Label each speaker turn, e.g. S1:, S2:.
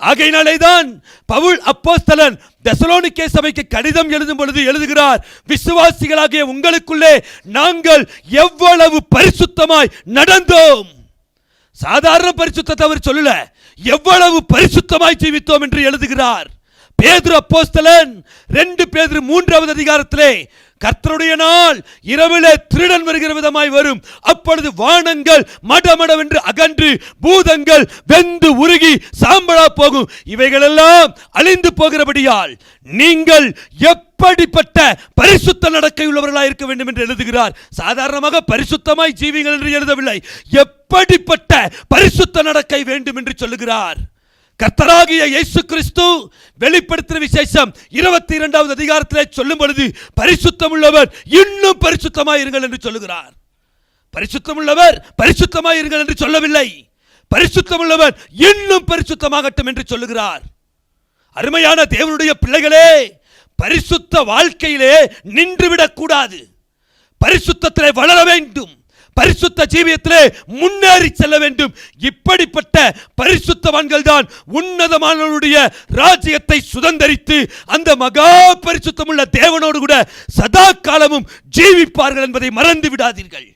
S1: ஆகையினாலேதான் பவுல் அப்போஸ்தலன் தெசலோனிக்கே சபைக்கு கடிதம் எழுதும் பொழுது எழுதுகிறார், விசுவாசிகளாகிய உங்களுக்குள்ளே நாங்கள் எவ்வளவு பரிசுத்தமாய் நடந்தோம். சாதாரண பரிசுத்தத்தை அவர் சொல்லல, எவ்வளவு பரிசுத்தமாய் ஜீவித்தோம் என்று எழுதுகிறார். பேதுரு அப்போஸ்தலன் 2 பேதுரு 3வது அதிகாரத்திலே, கர்த்தருடைய நாள் இரவிலே திருடன் வருகிற விதமாய் வரும், அப்பொழுது வானங்கள் மடமடவென்று அகன்று பூதங்கள் வெந்து உருகி சாம்பலா போகும், இவைகளெல்லாம் அழிந்து போகிறபடியால் நீங்கள் எப்படிப்பட்ட பரிசுத்த நடக்கை உள்ளவர்களாக இருக்க வேண்டும் என்று எழுதுகிறார். சாதாரணமாக பரிசுத்தமாய் ஜீவிங்கள் என்று எழுதவில்லை, எப்படிப்பட்ட பரிசுத்த நடக்கை வேண்டும் என்று சொல்லுகிறார். கர்த்தராகிய இயேசு கிறிஸ்து வெளிப்படுத்தின விசேஷம் 22வது அதிகாரத்திலே சொல்லும் பொழுது பரிசுத்தம் உள்ளவர் இன்னும் பரிசுத்தமாயிருங்கள் என்று சொல்லுகிறார். பரிசுத்தம் உள்ளவர் பரிசுத்தமாயிருங்கள் என்று சொல்லவில்லை, பரிசுத்தம் உள்ளவர் இன்னும் பரிசுத்தமாகட்டும் என்று சொல்லுகிறார். அருமையான தேவனுடைய பிள்ளைகளே, பரிசுத்த வாழ்க்கையிலே நின்றுவிடக் கூடாது. பரிசுத்தத்திலே வளர வேண்டும், பரிசுத்த ஜீவியத்திலே முன்னேறி செல்ல வேண்டும். இப்படிப்பட்ட பரிசுத்தவான்கள் தான் உன்னதமானவருடைய ராஜ்யத்தை சுதந்தரித்து அந்த மகா பரிசுத்தமுள்ள தேவனோடு கூட சதா காலமும் ஜீவிப்பார்கள் என்பதை மறந்து விடாதீர்கள்.